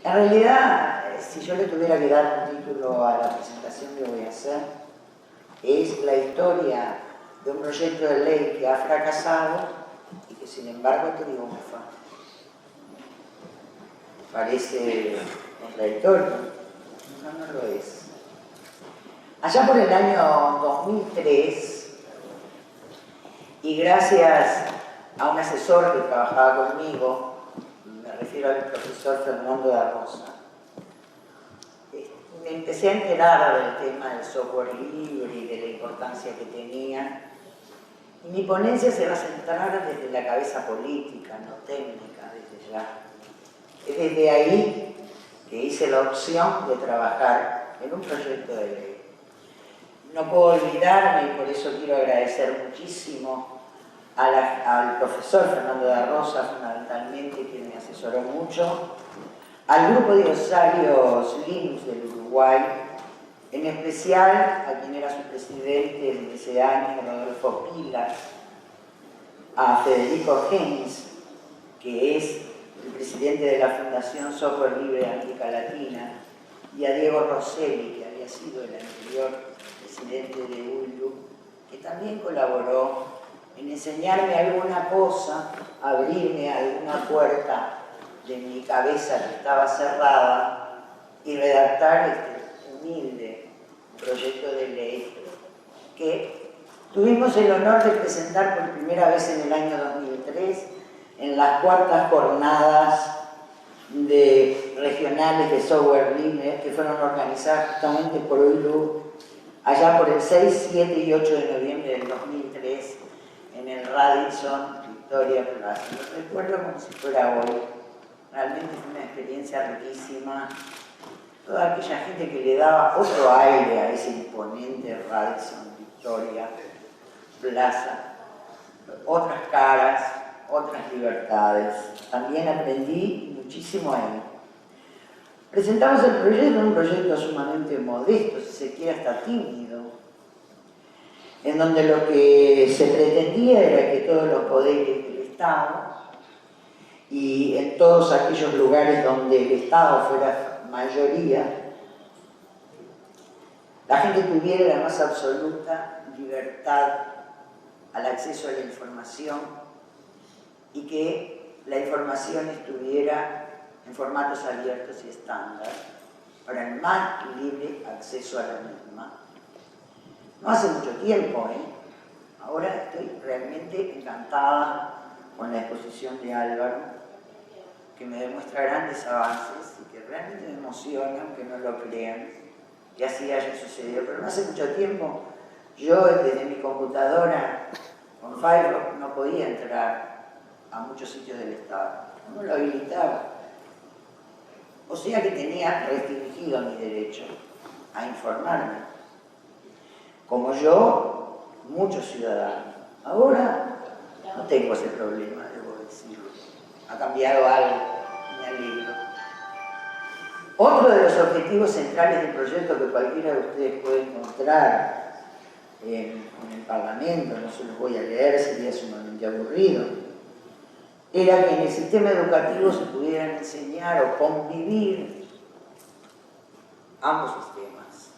En realidad, si yo le tuviera que dar un título a la presentación que voy a hacer, es la historia de un proyecto de ley que ha fracasado y que sin embargo triunfa. Parece contradictorio, no lo es. Allá por el año 2003, y gracias a un asesor que trabajaba conmigo, me refiero al profesor Fernando da Rosa, me empecé a enterar del tema del software libre y de la importancia que tenía. Y mi ponencia se va a centrar desde la cabeza política, no técnica, desde ya. Es desde ahí que hice la opción de trabajar en un proyecto de ley. No puedo olvidarme, y por eso quiero agradecer muchísimo al profesor Fernando da Rosa, fundamentalmente, quien me asesoró mucho, al grupo de osarios Linux del Uruguay, en especial a quien era su presidente desde ese año, Rodolfo Pilas, a Federico Gens, que es el presidente de la Fundación Software Libre de América Latina, y a Diego Rosselli, que había sido el anterior presidente de ULU, que también colaboró en enseñarme alguna cosa, abrirme alguna puerta de mi cabeza que estaba cerrada y redactar este humilde proyecto de ley que tuvimos el honor de presentar por primera vez en el año 2003 en las cuartas jornadas regionales de software libre que fueron organizadas justamente por ULU allá por el 6, 7 y 8 de noviembre del 2003 en el Radisson Victoria Plaza. Lo recuerdo como si fuera hoy. Realmente fue una experiencia riquísima. Toda aquella gente que le daba otro aire a ese imponente Radisson Victoria Plaza, otras caras, otras libertades. También aprendí muchísimo ahí. Presentamos el proyecto, un proyecto sumamente modesto, si se quiere hasta tímido, en donde lo que se pretendía era que todos los poderes del Estado y en todos aquellos lugares donde el Estado fuera mayoría, la gente tuviera la más absoluta libertad al acceso a la información y que la información estuviera en formatos abiertos y estándar para el más libre acceso a la misma. No hace mucho tiempo, ahora estoy realmente encantada con la exposición de Álvaro, que me demuestra grandes avances y que realmente me emociona, aunque no lo crean, que así haya sucedido. Pero no hace mucho tiempo, yo desde mi computadora con Firefox no podía entrar a muchos sitios del Estado, no lo habilitaba. O sea que tenía restringido mi derecho a informarme. Como yo, muchos ciudadanos. Ahora no tengo ese problema, debo decirlo. Ha cambiado algo, me alegro. Otro de los objetivos centrales del proyecto que cualquiera de ustedes puede encontrar en el Parlamento, no se los voy a leer, sería sumamente aburrido, era que en el sistema educativo se pudieran enseñar o convivir ambos sistemas.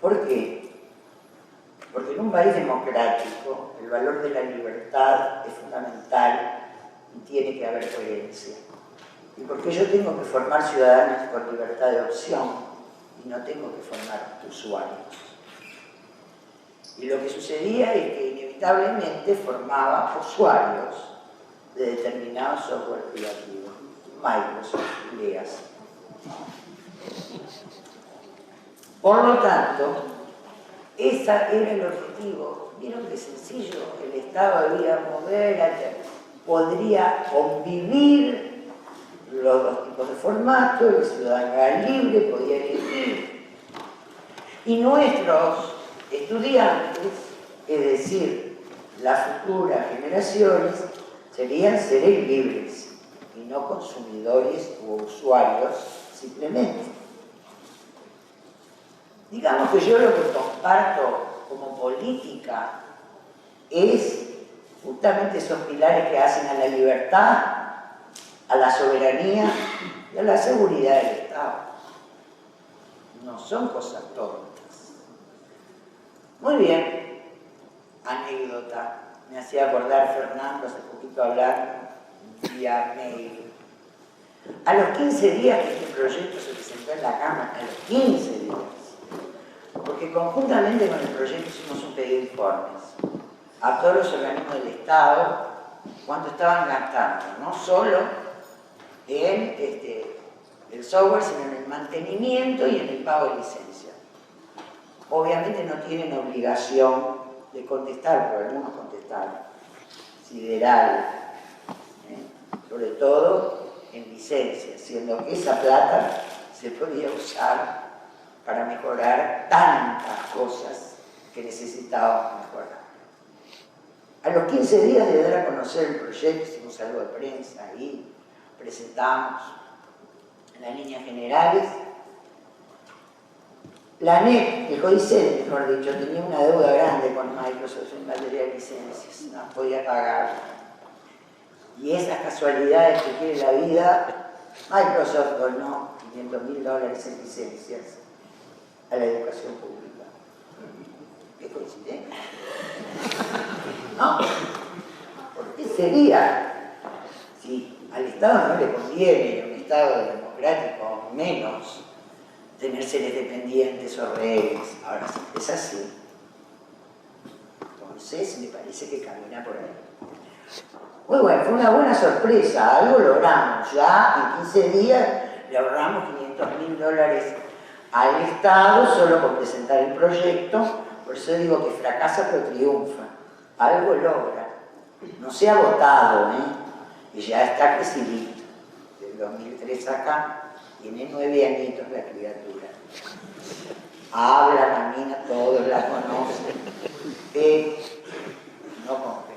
¿Por qué? Porque en un país democrático el valor de la libertad es fundamental y tiene que haber coherencia. Y porque yo tengo que formar ciudadanos con libertad de opción y no tengo que formar usuarios. Y lo que sucedía es que inevitablemente formaba usuarios de determinado software privativo. Microsoft, leas. Por lo tanto, ese era el objetivo. ¿Vieron qué sencillo? El Estado debía mover, podría convivir los dos tipos de formato, el ciudadano era libre, podía elegir. Y nuestros estudiantes, es decir, las futuras generaciones, serían seres libres y no consumidores o usuarios simplemente. Digamos que yo lo que comparto como política es justamente esos pilares que hacen a la libertad, a la soberanía y y a la seguridad del Estado. No son cosas tontas. Muy bien, anécdota. Me hacía acordar Fernando hace poquito hablar vía mail. A los 15 días que este proyecto se presentó en la Cámara, a los 15 días, porque conjuntamente con el proyecto hicimos un pedido de informes a todos los organismos del Estado cuánto estaban gastando, no solo en el software, sino en el mantenimiento y en el pago de licencia. Obviamente no tienen obligación de contestar, pero algunos contestaron. Sideral, sobre todo en licencia, siendo que esa plata se podía usar para mejorar tantas cosas que necesitábamos mejorar. A los 15 días de dar a conocer el proyecto, hicimos algo de prensa ahí, presentamos en las líneas generales. La NET, el Codicen, mejor dicho, tenía una deuda grande con Microsoft en materia de licencias, no podía pagar. Y esas casualidades que tiene la vida, Microsoft donó $500.000 en licencias a la educación pública. ¿Qué coincidencia? ¿No? ¿Por qué sería? Si al Estado no le conviene, y a un Estado democrático menos, tener seres dependientes o rehenes. Ahora, si es así, entonces me parece que camina por ahí. Muy bueno, fue una buena sorpresa, algo logramos. Ya en 15 días le ahorramos $500.000 al Estado solo por presentar el proyecto. Por eso digo que fracasa pero triunfa. Algo logra. No se ha votado, y ya está crecidito. Del 2003 acá tiene 9 añitos la criatura. Habla, camina, todos la conocen. No confío.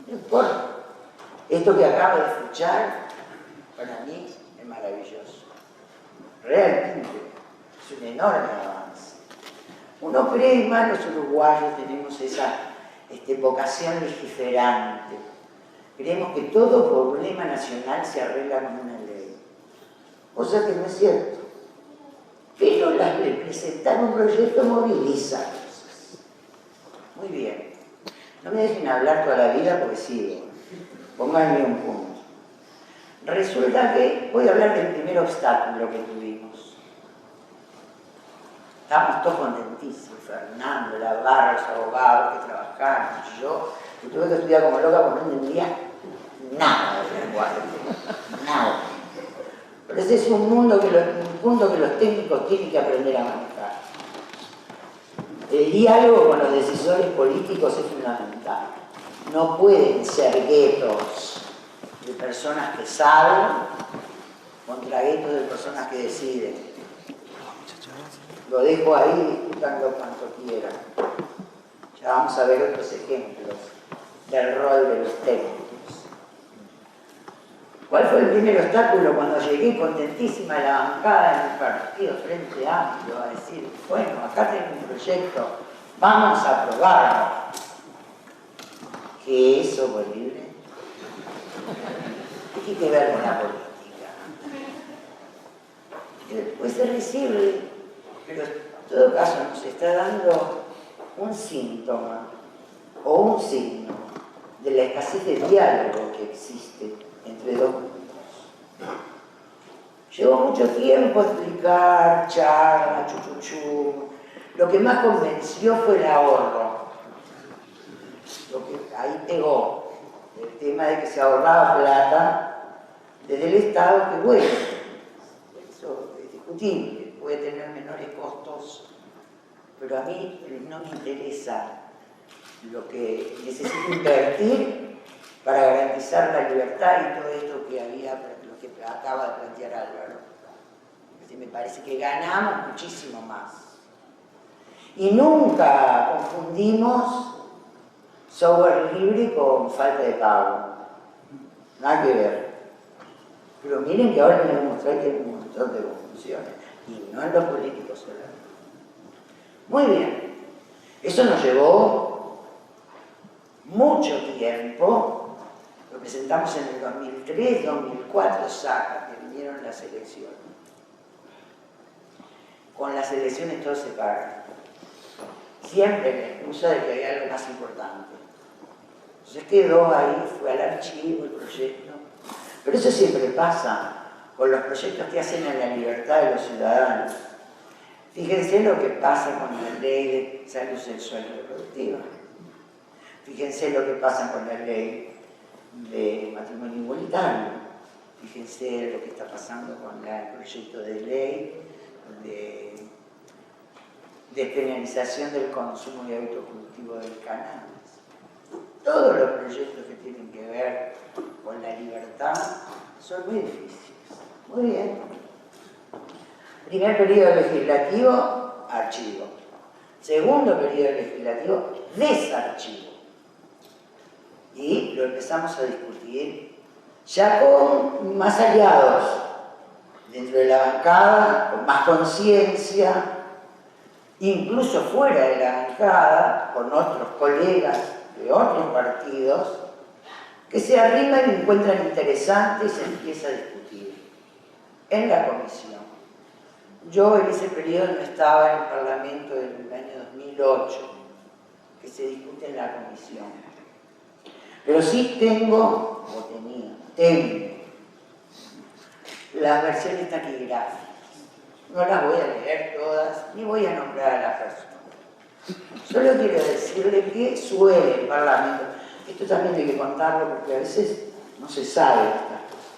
No importa. Esto que acabo de escuchar, para mí es maravilloso. Realmente es un enorme avance. Uno cree, más los uruguayos tenemos esa vocación legiferante. Creemos que todo problema nacional se arregla con una ley. O sea que no es cierto. Pero la de presentar un proyecto moviliza cosas. Muy bien. No me dejen hablar toda la vida porque sigo. Pónganme un punto. Resulta que voy a hablar del primer obstáculo que tuvimos. Estábamos todos contentísimos, Fernando, la barra, los abogados que trabajaron, yo, que tuve que estudiar como loca porque no entendía nada del lenguaje, nada. Pero ese es un punto que los técnicos tienen que aprender a manejar. El diálogo con los decisores políticos es fundamental. No pueden ser guetos de personas que saben contra guetos de personas que deciden. Lo dejo ahí, discutando cuanto quieran. Ya vamos a ver otros ejemplos del rol de los técnicos. ¿Cuál fue el primer obstáculo cuando llegué contentísima a la bancada en el partido Frente Amplio a decir, bueno, acá tengo un proyecto, vamos a aprobarlo? ¿Qué es software libre? ¿Qué tiene que ver con la política? Puede ser visible, pero en todo caso nos está dando un síntoma o un signo de la escasez de diálogo que existe entre dos grupos. Llevó mucho tiempo explicar, charla, chuchuchú. Lo que más convenció fue el ahorro. Lo que ahí pegó, el tema de que se ahorraba plata desde el Estado, que bueno, eso es discutible, puede tener menores costos, pero a mí no me interesa lo que necesito invertir para garantizar la libertad y todo esto que lo que acaba de plantear Álvaro. Así me parece que ganamos muchísimo más. Y nunca confundimos software libre con falta de pago. Nada que ver. Pero miren que ahora les voy a mostrar que hay un montón de confusiones. Y no en los políticos solamente. Muy bien. Eso nos llevó mucho tiempo Lo presentamos en el 2003, 2004, saca, que vinieron las elecciones. Con las elecciones todo se paga. Siempre la excusa de que hay algo más importante. Entonces quedó ahí, fue al archivo el proyecto. Pero eso siempre pasa con los proyectos que hacen a la libertad de los ciudadanos. Fíjense lo que pasa con la ley de salud sexual y reproductiva. Fíjense lo que pasa con la ley de matrimonio igualitario. Fíjense lo que está pasando con el proyecto de ley de despenalización del consumo y autocultivo del cannabis. Todos los proyectos que tienen que ver con la libertad son muy difíciles. Muy bien. Primer periodo legislativo, archivo. Segundo periodo legislativo, desarchivo. Y lo empezamos a discutir ya con más aliados dentro de la bancada, con más conciencia, incluso fuera de la bancada, con otros colegas de otros partidos, que se arriman y encuentran interesante y se empieza a discutir en la comisión. Yo en ese periodo no estaba en el Parlamento del año 2008, que se discute en la comisión. Pero sí tengo las versiones taquigráficas. No las voy a leer todas, ni voy a nombrar a la persona. Solo quiero decirle que suele el Parlamento, esto también hay que contarlo porque a veces no se sabe estas cosas.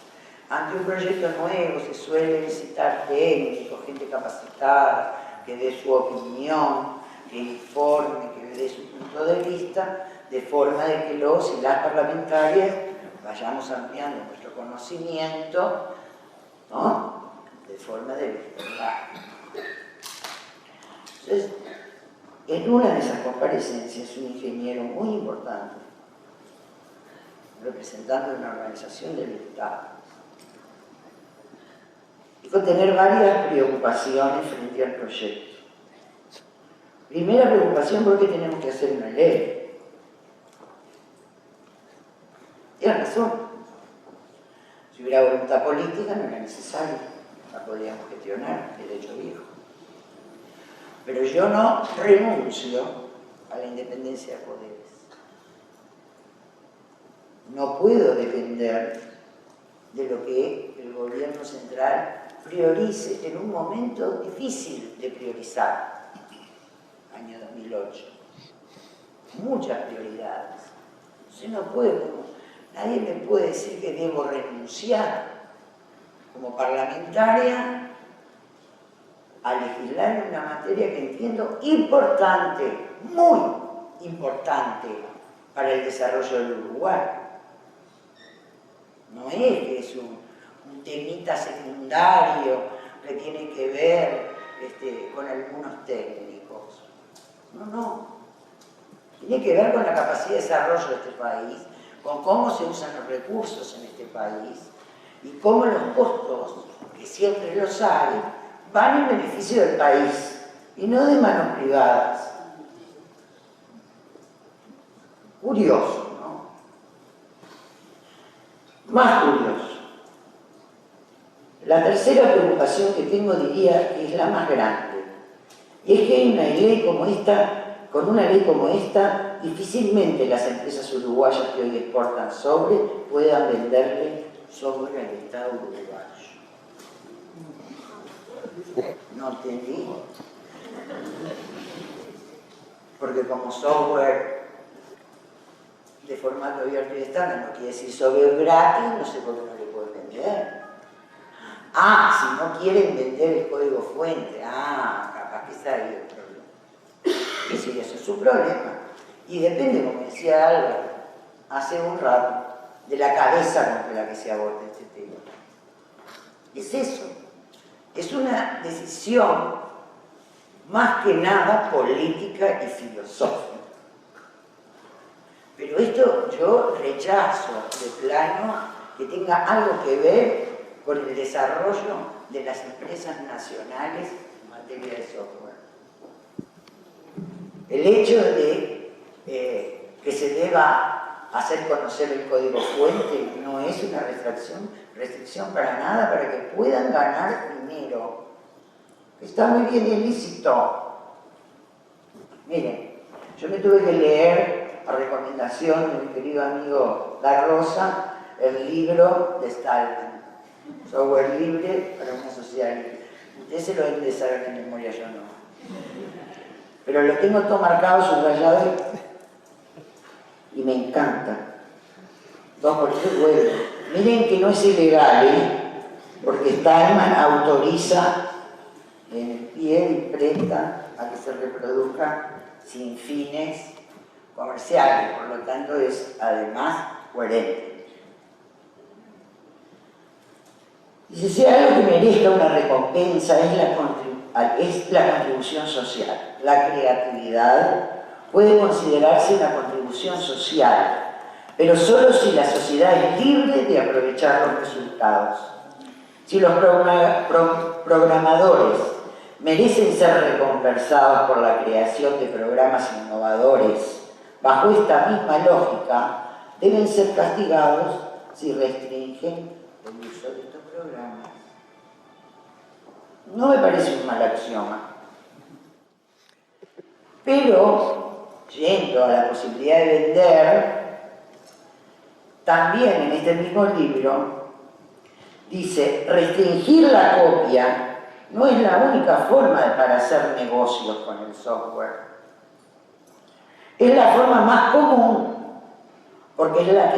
Ante un proyecto nuevo se suele visitar técnicos, gente capacitada, que dé su opinión, que informe, que dé su punto de vista, de forma de que los y las parlamentarias vayamos ampliando nuestro conocimiento, ¿no? De forma de verdad. Entonces, en una de esas comparecencias, un ingeniero muy importante, representante de una organización del Estado, dijo tener varias preocupaciones frente al proyecto. Primera preocupación, ¿por qué tenemos que hacer una ley? Tiene razón. Si hubiera voluntad política no era necesario, la podíamos gestionar, derecho viejo. Pero yo no renuncio a la independencia de poderes. No puedo depender de lo que el gobierno central priorice en un momento difícil de priorizar, año 2008. Muchas prioridades. Entonces no puedo. Nadie me puede decir que debo renunciar como parlamentaria a legislar en una materia que entiendo importante, muy importante para el desarrollo del Uruguay. No es que es un temita secundario que tiene que ver con algunos técnicos. No. Tiene que ver con la capacidad de desarrollo de este país, con cómo se usan los recursos en este país y cómo los costos, que siempre los hay, van en beneficio del país y no de manos privadas. Curioso, ¿no? Más curioso. La tercera preocupación que tengo, diría que es la más grande, y es que hay una ley como esta. Con una ley como esta, difícilmente las empresas uruguayas que hoy exportan sobre puedan venderle sobre al Estado uruguayo. No entendí. Porque como software de formato abierto y estándar no quiere decir software gratis, no sé por qué no le pueden vender. Si no quieren vender el código fuente, capaz que está ahí el problema. Y sí, eso es su problema. Y depende, como decía Álvaro hace un rato, de la cabeza con la que se aborda este tema. Es eso. Es una decisión más que nada política y filosófica. Pero esto yo rechazo de plano que tenga algo que ver con el desarrollo de las empresas nacionales en materia de software. El hecho de que se deba hacer conocer el código fuente no es una restricción para nada, para que puedan ganar dinero. Está muy bien ilícito. Miren, yo me tuve que leer, a recomendación de mi querido amigo Da Rosa, el libro de Stallman, Software Libre para una sociedad libre. Ustedes se lo deben de saber de memoria, yo no. Pero lo tengo todo marcado, subrayado, y me encanta. Dos por tres, bueno. Miren que no es ilegal, porque Stallman autoriza en el pie y presta a que se reproduzca sin fines comerciales, por lo tanto es además coherente. Dice, si hay algo que merezca una recompensa es la contribución social. La creatividad puede considerarse una contribución social, pero solo si la sociedad es libre de aprovechar los resultados. Si los programadores merecen ser recompensados por la creación de programas innovadores, bajo esta misma lógica, deben ser castigados si restringen el uso de estos programas. No me parece un mal axioma. Pero, yendo a la posibilidad de vender, también en este mismo libro, dice, restringir la copia no es la única forma para hacer negocios con el software. Es la forma más común, porque es la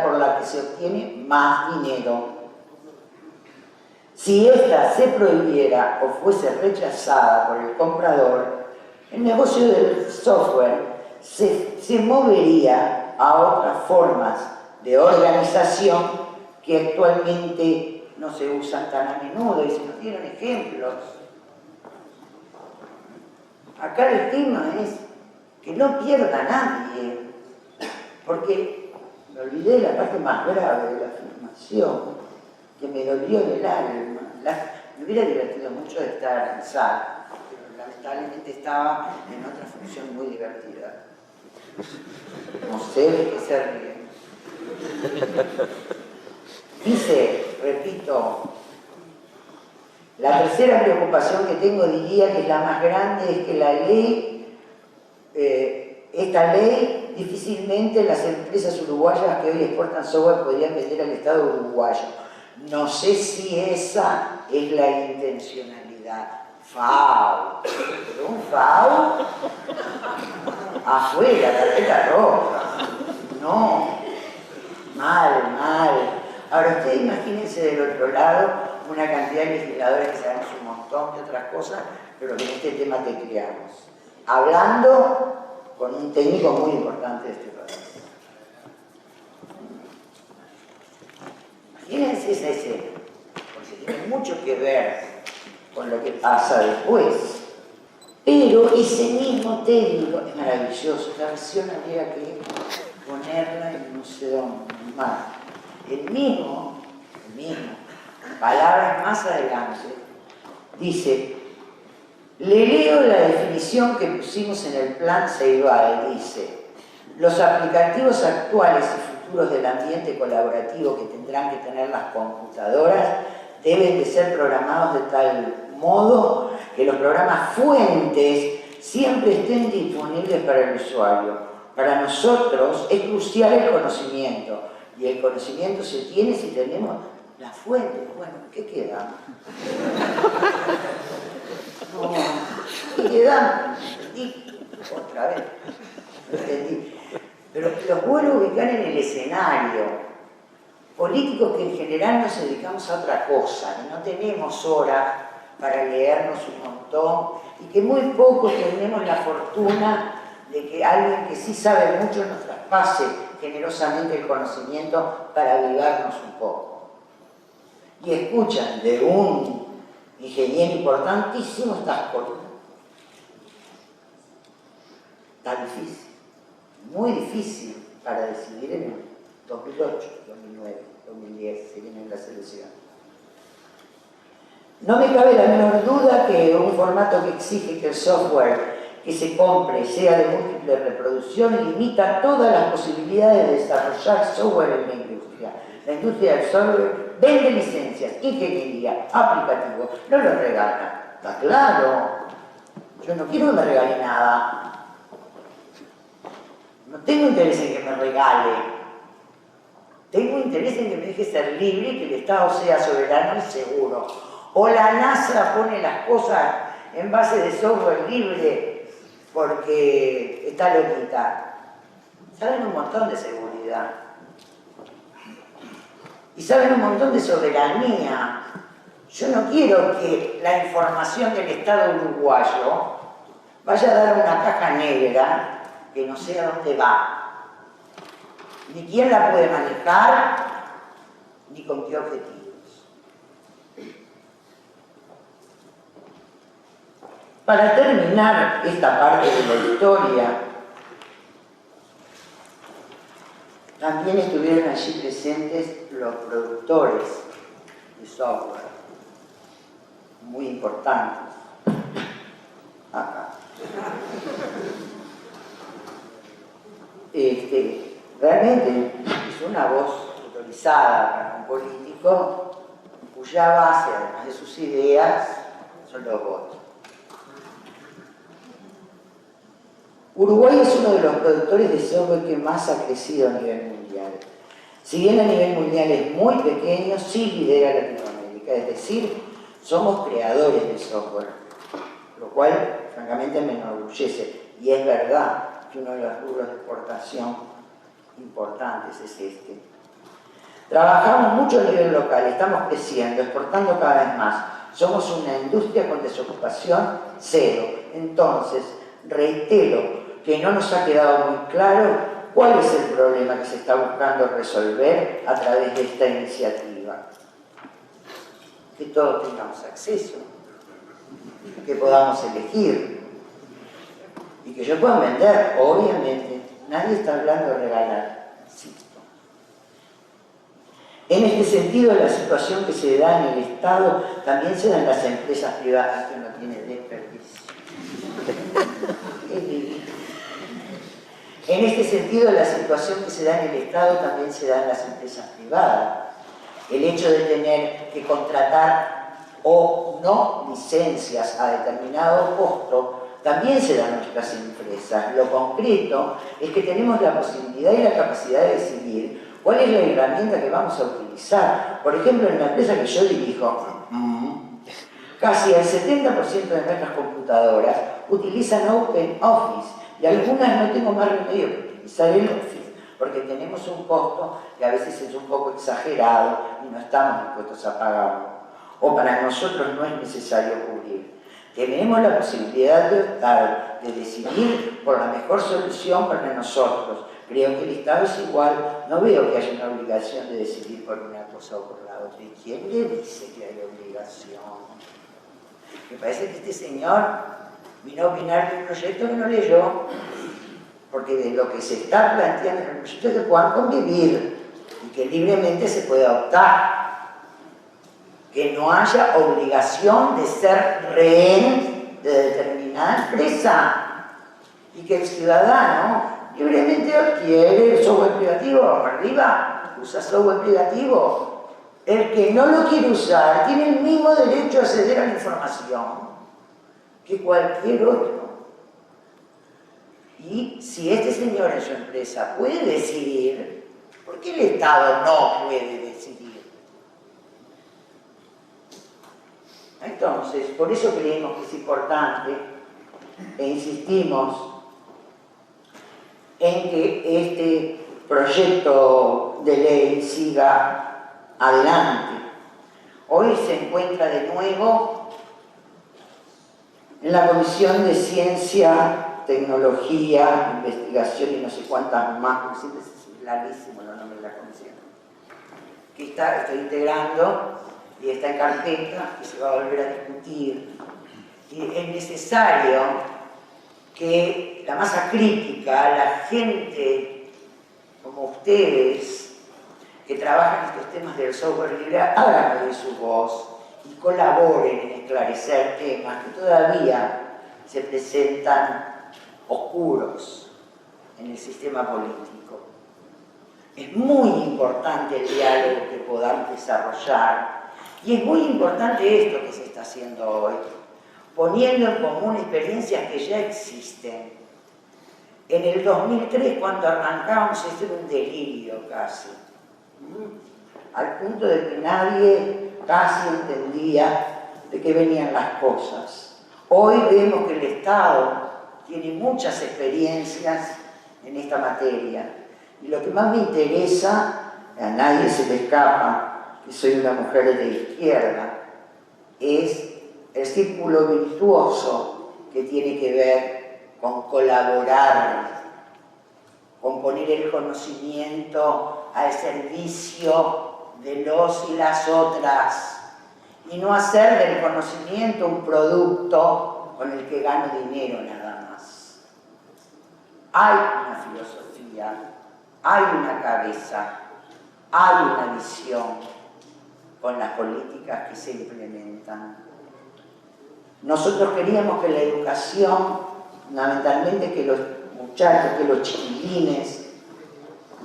por la que se obtiene más dinero. Si ésta se prohibiera o fuese rechazada por el comprador, el negocio del software se movería a otras formas de organización que actualmente no se usan tan a menudo, y se nos dieron ejemplos. Acá el tema es que no pierda nadie, porque me olvidé de la parte más grave de la afirmación, que me dolió en el alma. Me hubiera divertido mucho de estar en sala, pero lamentablemente estaba en otra función muy divertida. No sé de qué se ríen. Dice, repito, la tercera preocupación que tengo, diría que es la más grande, es que la ley, esta ley, difícilmente las empresas uruguayas que hoy exportan software podrían vender al Estado uruguayo. No sé si esa es la intencionalidad. FAO. Pero un FAO afuera, tarjeta roja. No. Mal. Ahora ustedes imagínense del otro lado una cantidad de legisladores que sabemos un montón de otras cosas, pero que en este tema tecleamos. Hablando con un técnico muy importante de este país. Imagínense esa escena, porque tiene mucho que ver con lo que pasa después. Pero ese mismo técnico es maravilloso. Esta versión habría que ponerla en no sé dónde, más. El mismo, palabras más adelante, dice, le leo la definición que pusimos en el plan Ceibal, dice, los aplicativos actuales y futuros del ambiente colaborativo que tendrán que tener las computadoras deben de ser programados de tal modo que los programas fuentes siempre estén disponibles para el usuario. Para nosotros es crucial el conocimiento, y el conocimiento se tiene si tenemos la fuente. Bueno, ¿qué queda? No, ¿qué queda? Entendí, otra vez, entendí. Pero los vuelvo a ubicar en el escenario. Políticos que en general nos dedicamos a otra cosa, y no tenemos hora para leernos un montón, y que muy pocos tenemos la fortuna de que alguien que sí sabe mucho nos traspase generosamente el conocimiento para avivarnos un poco. Y escuchan de un ingeniero importantísimo estas cosas. Tan difícil, muy difícil para decidir en el 2008, 2009, 2010, se vienen las elecciones. No me cabe la menor duda que un formato que exige que el software que se compre y sea de múltiple reproducción limita todas las posibilidades de desarrollar software en la industria. La industria del software vende licencias, ingeniería, aplicativos, no lo regala. Está claro. Yo no quiero que me regale nada. No tengo interés en que me regale. Tengo interés en que me deje ser libre y que el Estado sea soberano y seguro. O la NASA pone las cosas en base de software libre porque está loquita. Saben un montón de seguridad. Y saben un montón de soberanía. Yo no quiero que la información del Estado uruguayo vaya a dar una caja negra que no sé a dónde va, ni quién la puede manejar, ni con qué objetivos. Para terminar esta parte de la historia, también estuvieron allí presentes los productores de software, muy importantes. Acá. Realmente es una voz autorizada para un político cuya base, además de sus ideas, son los votos. Uruguay es uno de los productores de software que más ha crecido a nivel mundial. Si bien a nivel mundial es muy pequeño, sí lidera Latinoamérica, es decir, somos creadores de software, lo cual francamente me enorgullece, y es verdad que uno de los rubros de exportación importantes es este. Trabajamos mucho a nivel local, estamos creciendo, exportando cada vez más. Somos una industria con desocupación cero. Entonces, reitero que no nos ha quedado muy claro cuál es el problema que se está buscando resolver a través de esta iniciativa. Que todos tengamos acceso, que podamos elegir y que yo pueda vender, obviamente. Nadie está hablando de regalar, insisto. En este sentido, la situación que se da en el Estado también se da en las empresas privadas, que no tiene desperdicio. En este sentido, la situación que se da en el Estado también se da en las empresas privadas. El hecho de tener que contratar o no licencias a determinado costo también se da en nuestras empresas. Lo concreto es que tenemos la posibilidad y la capacidad de decidir cuál es la herramienta que vamos a utilizar. Por ejemplo, en la empresa que yo dirijo, casi el 70% de nuestras computadoras utilizan OpenOffice y algunas no tengo más remedio que utilizar el Office, porque tenemos un costo que a veces es un poco exagerado y no estamos dispuestos a pagarlo, o para nosotros no es necesario cubrir. Tenemos la posibilidad de optar, de decidir por la mejor solución para nosotros. Creo que el Estado es igual, no veo que haya una obligación de decidir por una cosa o por la otra. ¿Y quién le dice que hay obligación? Me parece que este señor vino a opinar de un proyecto que no leyó, porque de lo que se está planteando en el proyecto es que puedan convivir y que libremente se pueda optar. Que no haya obligación de ser rehén de determinada empresa y que el ciudadano libremente adquiere el software privativo arriba, usa software privativo. El que no lo quiere usar tiene el mismo derecho a acceder a la información que cualquier otro. Y si este señor en su empresa puede decidir, ¿por qué el Estado no puede decidir? Entonces, por eso creemos que es importante e insistimos en que este proyecto de ley siga adelante. Hoy se encuentra de nuevo en la Comisión de Ciencia, Tecnología, Investigación y no sé cuántas más, porque siempre es larguísimo los nombres de la comisión, que estoy integrando y está en carpeta y se va a volver a discutir. Y es necesario que la masa crítica, la gente como ustedes, que trabajan estos temas del software libre, hagan de su voz y colaboren en esclarecer temas que todavía se presentan oscuros en el sistema político. Es muy importante el diálogo que podamos desarrollar y es muy importante esto que se está haciendo hoy, poniendo en común experiencias que ya existen. En el 2003, cuando arrancábamos, esto era un delirio casi, al punto de que nadie casi entendía de qué venían las cosas. Hoy vemos que el Estado tiene muchas experiencias en esta materia. Y lo que más me interesa, a nadie se le escapa, que soy una mujer de izquierda, es el círculo virtuoso que tiene que ver con colaborar, con poner el conocimiento al servicio de los y las otras, y no hacer del conocimiento un producto con el que gano dinero nada más. Hay una filosofía, hay una cabeza, hay una visión con las políticas que se implementan. Nosotros queríamos que la educación, fundamentalmente que los muchachos, que los chiquilines,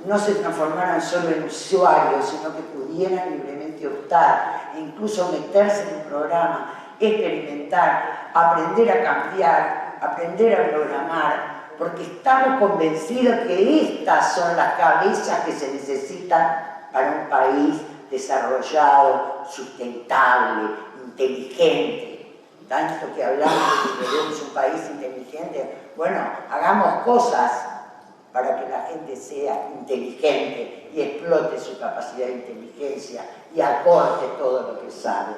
no se transformaran solo en usuarios, sino que pudieran libremente optar e incluso meterse en un programa, experimentar, aprender a cambiar, aprender a programar, porque estamos convencidos que estas son las cabezas que se necesitan para un país desarrollado, sustentable, inteligente. Tanto que hablamos de que queremos un país inteligente, bueno, hagamos cosas para que la gente sea inteligente y explote su capacidad de inteligencia y aporte todo lo que sabe.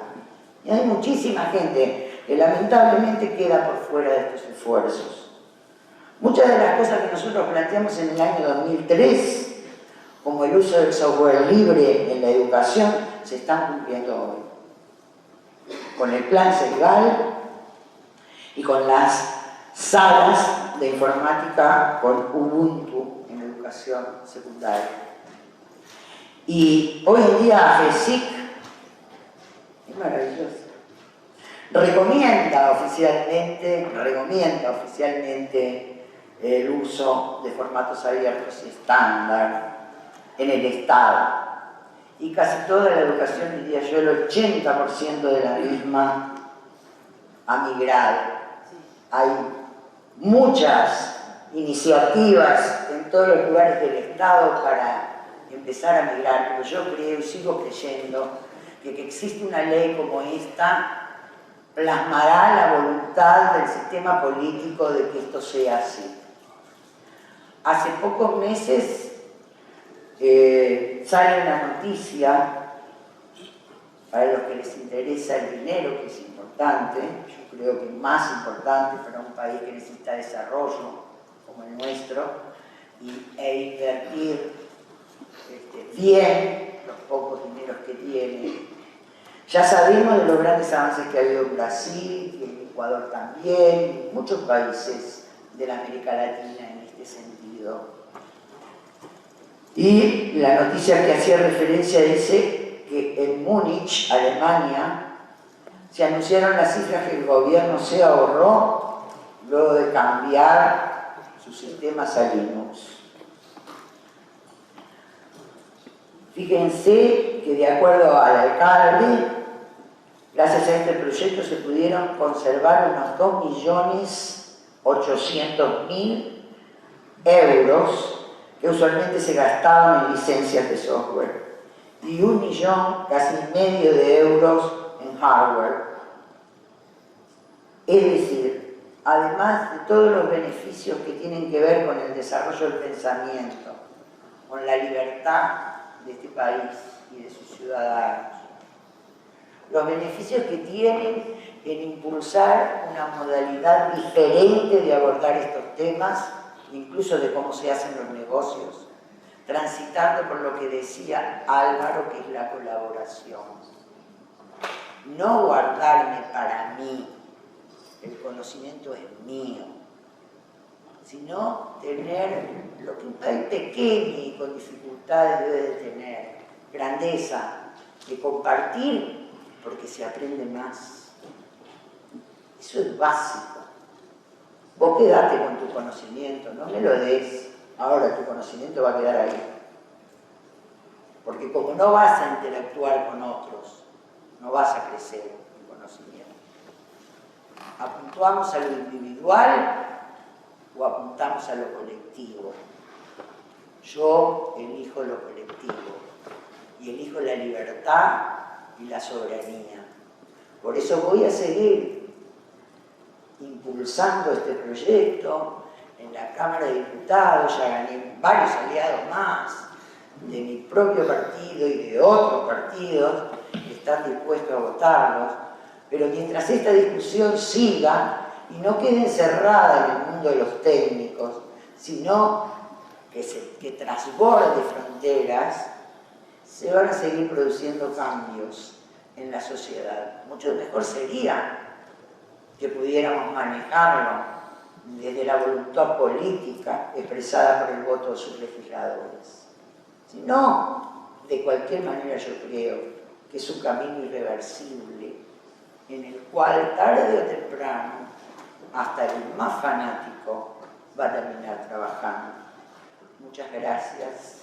Y hay muchísima gente que lamentablemente queda por fuera de estos esfuerzos. Muchas de las cosas que nosotros planteamos en el año 2003, como el uso del software libre en la educación, se están cumpliendo hoy. Con el plan Ceibal y con las salas de informática con Ubuntu en educación secundaria. Y hoy en día FESIC, es maravilloso, recomienda oficialmente el uso de formatos abiertos y estándar en el Estado. Y casi toda la educación, diría yo, el 80% de la misma ha migrado. Hay muchas iniciativas en todos los lugares del Estado para empezar a migrar, pero yo creo y sigo creyendo que existe una ley como esta plasmará la voluntad del sistema político de que esto sea así. Hace pocos meses sale una noticia, para los que les interesa el dinero, que es importante, yo creo que es más importante para un país que necesita desarrollo como el nuestro, e invertir bien los pocos dineros que tiene. Ya sabemos de los grandes avances que ha habido en Brasil, y en Ecuador también, y muchos países de la América Latina en este sentido. Y la noticia que hacía referencia dice que en Múnich, Alemania, se anunciaron las cifras que el gobierno se ahorró luego de cambiar sus sistemas a Linux. Fíjense que de acuerdo al alcalde, gracias a este proyecto se pudieron conservar unos 2.800.000 euros que usualmente se gastaban en licencias de software, y 1 millón, casi medio de euros en hardware. Es decir, además de todos los beneficios que tienen que ver con el desarrollo del pensamiento, con la libertad de este país y de sus ciudadanos, los beneficios que tienen en impulsar una modalidad diferente de abordar estos temas, incluso de cómo se hacen los negocios, transitando por lo que decía Álvaro, que es la colaboración. No guardarme para mí, el conocimiento es mío, sino tener lo que un país pequeño y con dificultades debe de tener, grandeza, de compartir, porque se aprende más. Eso es básico. Vos quedate con tu conocimiento, no me lo des. Ahora tu conocimiento va a quedar ahí. Porque como no vas a interactuar con otros, no vas a crecer en conocimiento. ¿Apuntamos a lo individual o apuntamos a lo colectivo? Yo elijo lo colectivo y elijo la libertad y la soberanía. Por eso voy a seguir impulsando este proyecto en la Cámara de Diputados. Ya gané varios aliados más de mi propio partido y de otros partidos que están dispuestos a votarlos, pero mientras esta discusión siga y no quede encerrada en el mundo de los técnicos, sino que trasborde fronteras, se van a seguir produciendo cambios en la sociedad. Mucho mejor sería que pudiéramos manejarlo desde la voluntad política expresada por el voto de sus legisladores. Si no, de cualquier manera yo creo que es un camino irreversible en el cual tarde o temprano hasta el más fanático va a terminar trabajando. Muchas gracias.